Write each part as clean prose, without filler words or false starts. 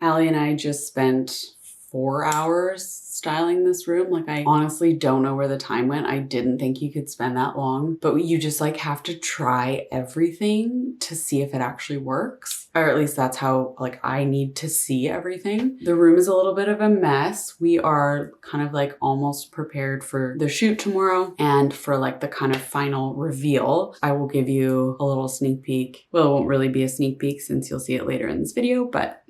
Allie and I just spent 4 hours styling this room. Like, I honestly don't know where the time went. I didn't think you could spend that long, but you just like have to try everything to see if it actually works. Or at least that's how like I need to see everything. The room is a little bit of a mess. We are kind of like almost prepared for the shoot tomorrow and for like the kind of final reveal. I will give you a little sneak peek. Well, it won't really be a sneak peek since you'll see it later in this video, but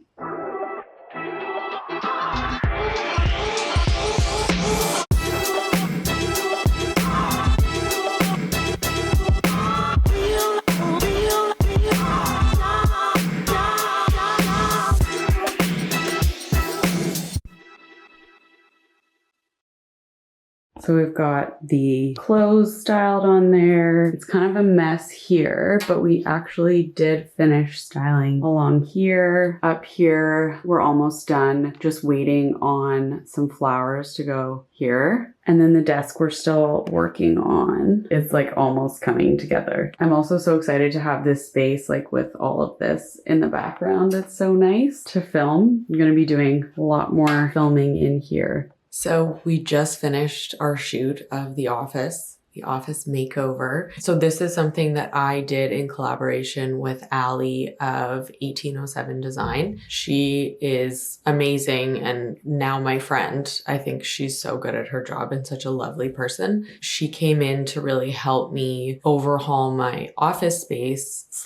so we've got the clothes styled on there. It's kind of a mess here, but we actually did finish styling along here. Up here, we're almost done, just waiting on some flowers to go here. And then the desk we're still working on. It's like almost coming together. I'm also so excited to have this space like with all of this in the background. It's so nice to film. I'm gonna be doing a lot more filming in here. So we just finished our shoot of the office makeover. So this is something that I did in collaboration with Allie of 1807 Design. She is amazing and now my friend. I think she's so good at her job and such a lovely person. She came in to really help me overhaul my office space /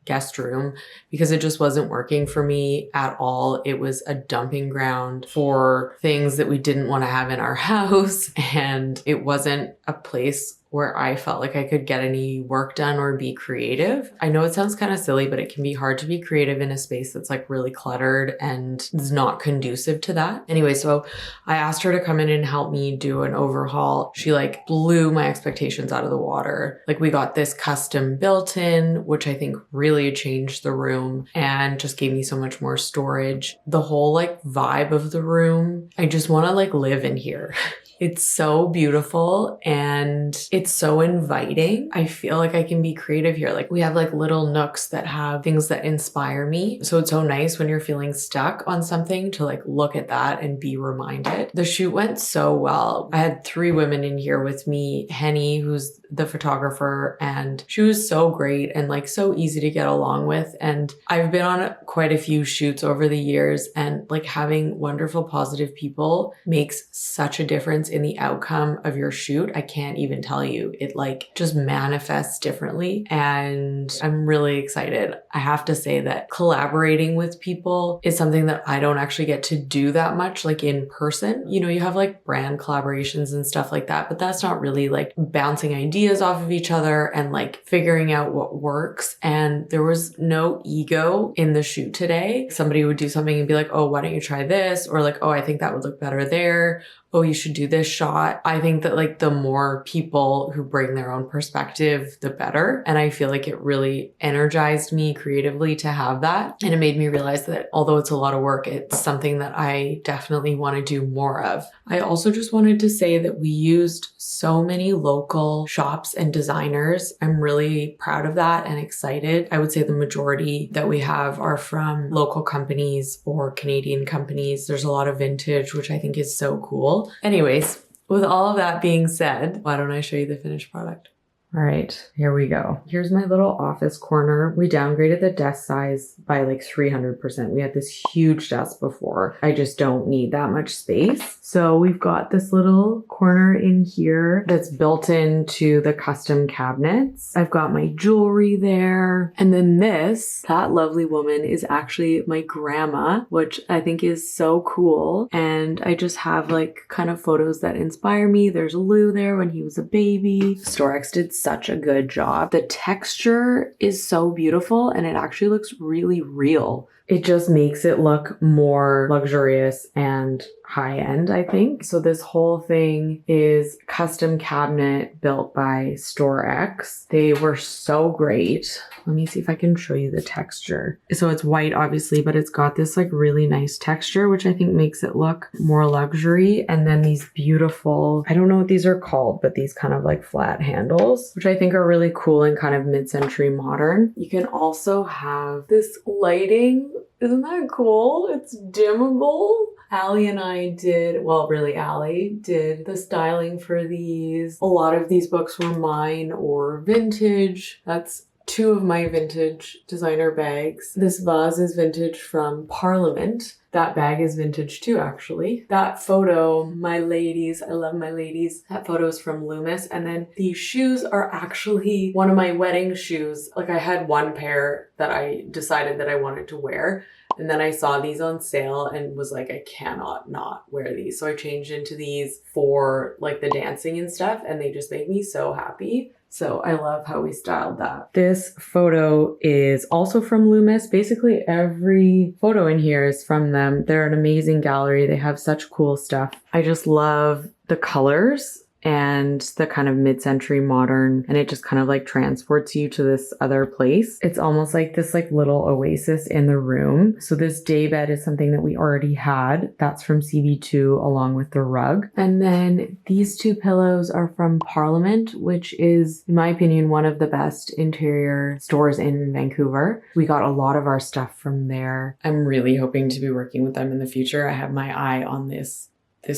guest room because it just wasn't working for me at all. It was a dumping ground for things that we didn't want to have in our house, and it wasn't a place where I felt like I could get any work done or be creative. I know it sounds kind of silly, but it can be hard to be creative in a space that's like really cluttered and is not conducive to that. Anyway, so I asked her to come in and help me do an overhaul. She like blew my expectations out of the water. Like, we got this custom built-in, which I think really changed the room and just gave me so much more storage. The whole like vibe of the room, I just want to like live in here. It's so beautiful and it's so inviting. I feel like I can be creative here. Like, we have like little nooks that have things that inspire me. So it's so nice when you're feeling stuck on something to like look at that and be reminded. The shoot went so well. I had 3 women in here with me. Henny, who's the photographer, and she was so great and like so easy to get along with. And I've been on quite a few shoots over the years, and like having wonderful, positive people makes such a difference in the outcome of your shoot. I can't even tell you. It like just manifests differently, and I'm really excited. I have to say that collaborating with people is something that I don't actually get to do that much like in person. You know, you have like brand collaborations and stuff like that, but that's not really like bouncing ideas off of each other and like figuring out what works. And there was no ego in the shoot today. Somebody would do something and be like, oh, why don't you try this? Or like, oh, I think that would look better there. Oh, you should do this shot. I think that like the more people who bring their own perspective, the better. And I feel like it really energized me creatively to have that. And it made me realize that although it's a lot of work, it's something that I definitely want to do more of. I also just wanted to say that we used so many local shops and designers. I'm really proud of that and excited. I would say the majority that we have are from local companies or Canadian companies. There's a lot of vintage, which I think is so cool. Anyways, with all of that being said, why don't I show you the finished product? All right, here we go. Here's my little office corner. We downgraded the desk size by like 300%. We had this huge desk before. I just don't need that much space. So we've got this little corner in here that's built into the custom cabinets. I've got my jewelry there. And then that lovely woman is actually my grandma, which I think is so cool. And I just have like kind of photos that inspire me. There's Lou there when he was a baby. Storex did such a good job. The texture is so beautiful and it actually looks really real. It just makes it look more luxurious and high-end, I think. So this whole thing is custom cabinet built by Storex. They were so great. Let me see if I can show you the texture. So it's white, obviously, but it's got this like really nice texture, which I think makes it look more luxury. And then these beautiful, I don't know what these are called, but these kind of like flat handles, which I think are really cool and kind of mid-century modern. You can also have this lighting Isn't that cool? It's dimmable. Allie and I did, well, really Allie did the styling for these. A lot of these books were mine or vintage. That's 2 of my vintage designer bags. This vase is vintage from Parliament. That bag is vintage too, actually. That photo, my ladies, I love my ladies. That photo is from Loomis. And then these shoes are actually one of my wedding shoes. Like I had one pair that I decided that I wanted to wear. And then I saw these on sale and was like, I cannot not wear these. So I changed into these for like the dancing and stuff. And they just make me so happy. So I love how we styled that. This photo is also from Loomis. Basically every photo in here is from them. They're an amazing gallery. They have such cool stuff. I just love the colors and the kind of mid-century modern, and it just kind of like transports you to this other place. It's almost like this like little oasis in the room. So this daybed is something that we already had. That's from CB2 along with the rug. And then these 2 pillows are from Parliament, which is, in my opinion, one of the best interior stores in Vancouver. We got a lot of our stuff from there. I'm really hoping to be working with them in the future. I have my eye on this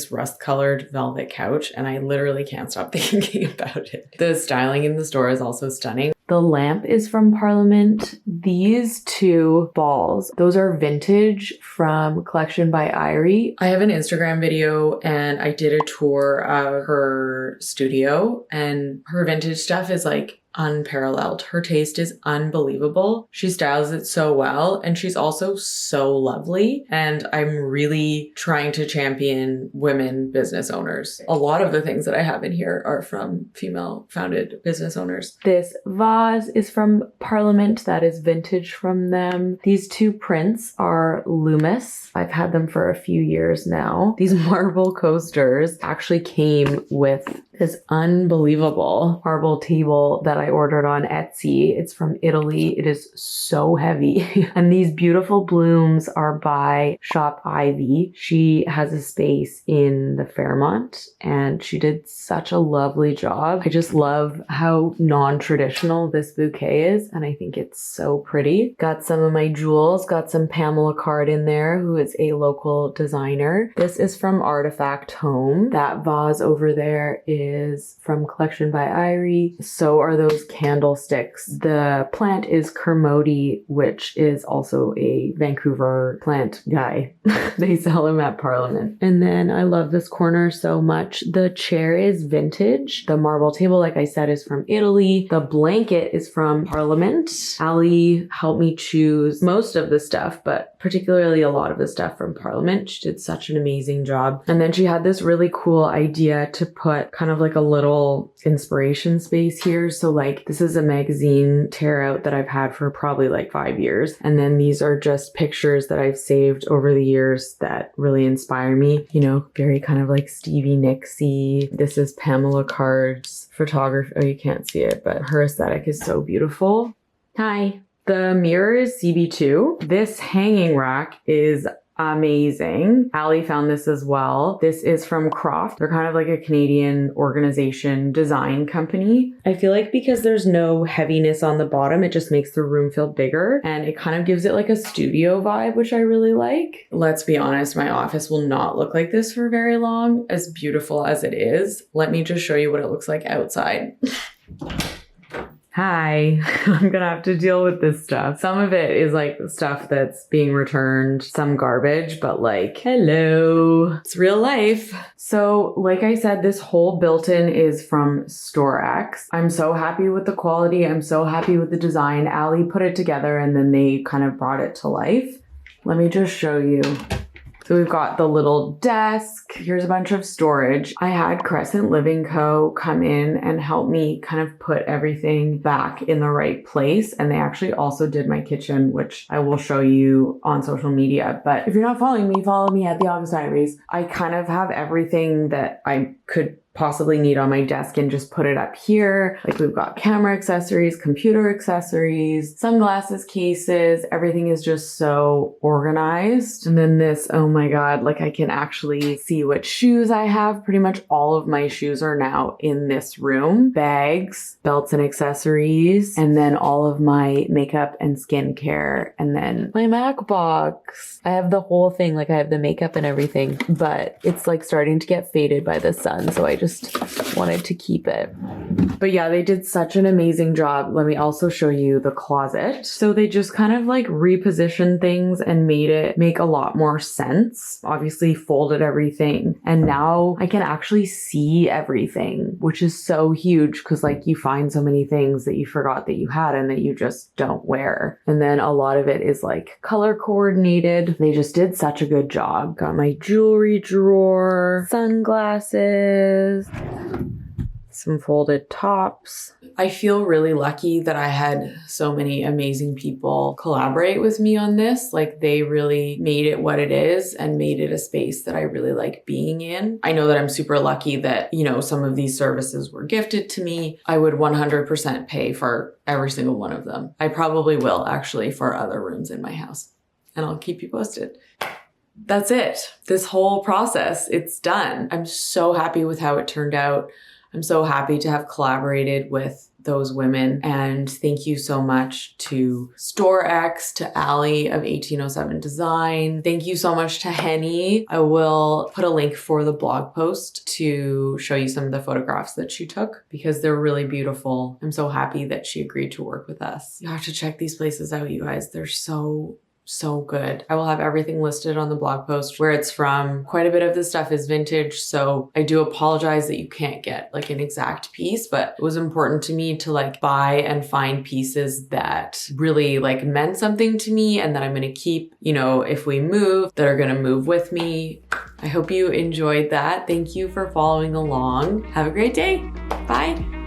rust-colored velvet couch, and I literally can't stop thinking about it. The styling in the store is also stunning. The lamp is from Parliament. These 2 balls, those are vintage from Collection by Irie. I have an Instagram video and I did a tour of her studio, and her vintage stuff is like unparalleled. Her taste is unbelievable. She styles it so well, and she's also so lovely. And I'm really trying to champion women business owners. A lot of the things that I have in here are from female founded business owners. This vase is from Parliament. That is vintage from them. These 2 prints are Loomis. I've had them for a few years now. These marble coasters actually came with this unbelievable marble table that I ordered on Etsy. It's from Italy. It is so heavy. And these beautiful blooms are by Shop Ivy. She has a space in the Fairmont, and she did such a lovely job. I just love how non-traditional this bouquet is, and I think it's so pretty. Got some of my jewels, got some Pamela Card in there, who is a local designer. This is from Artifact Home. That vase over there is from Collection by Irie. So are those candlesticks. The plant is Kermode, which is also a Vancouver plant guy. They sell him at Parliament. And then I love this corner so much. The chair is vintage. The marble table, like I said, is from Italy. The blanket is from Parliament. Allie helped me choose most of the stuff, but particularly a lot of the stuff from Parliament. She did such an amazing job. And then she had this really cool idea to put kind of like a little inspiration space here. So like this is a magazine tear out that I've had for probably like 5 years. And then these are just pictures that I've saved over the years that really inspire me. You know, very kind of like Stevie Nicks-y. This is Pamela Card's photography. Oh, you can't see it, but her aesthetic is so beautiful. Hi. The mirror is CB2. This hanging rack is amazing. Allie found this as well. This is from Croft. They're kind of like a Canadian organization design company. I feel like because there's no heaviness on the bottom, it just makes the room feel bigger, and it kind of gives it like a studio vibe, which I really like. Let's be honest, my office will not look like this for very long, as beautiful as it is. Let me just show you what it looks like outside. Hi, I'm gonna have to deal with this stuff. Some of it is like stuff that's being returned, some garbage, but like, hello, it's real life. So like I said, this whole built-in is from StoreX. I'm so happy with the quality. I'm so happy with the design. Allie put it together and then they kind of brought it to life. Let me just show you. So we've got the little desk. Here's a bunch of storage. I had Crescent Living Co. come in and help me kind of put everything back in the right place. And they actually also did my kitchen, which I will show you on social media. But if you're not following me, follow me at the August Diaries. I kind of have everything that I could possibly need on my desk and just put it up here. Like we've got camera accessories, computer accessories, sunglasses cases. Everything is just so organized. And then this, oh my God, like I can actually see what shoes I have. Pretty much all of my shoes are now in this room. Bags, belts and accessories, and then all of my makeup and skincare, and then my Mac box. I have the whole thing, like I have the makeup and everything, but it's like starting to get faded by the sun, so I just wanted to keep it. But yeah, they did such an amazing job. Let me also show you the closet. So they just kind of like repositioned things and made it make a lot more sense. Obviously folded everything, and now I can actually see everything, which is so huge because like you find so many things that you forgot that you had and that you just don't wear. And then a lot of it is like color coordinated. They just did such a good job. Got my jewelry drawer, sunglasses, some folded tops. I feel really lucky that I had so many amazing people collaborate with me on this. Like they really made it what it is and made it a space that I really like being in. I know that I'm super lucky that, you know, some of these services were gifted to me. I would 100% pay for every single one of them. I probably will actually for other rooms in my house, and I'll keep you posted. That's it. This whole process, it's done. I'm so happy with how it turned out. I'm so happy to have collaborated with those women, and thank you so much to Store X, to Allie of 1807 Design. Thank you so much to Henny. I will put a link for the blog post to show you some of the photographs that she took because they're really beautiful. I'm so happy that she agreed to work with us. You have to check these places out, you guys. They're so good. I will have everything listed on the blog post where it's from. Quite a bit of the stuff is vintage, so I do apologize that you can't get like an exact piece, but it was important to me to like buy and find pieces that really like meant something to me and that I'm gonna keep, you know, if we move, that are gonna move with me. I hope you enjoyed that. Thank you for following along. Have a great day. Bye.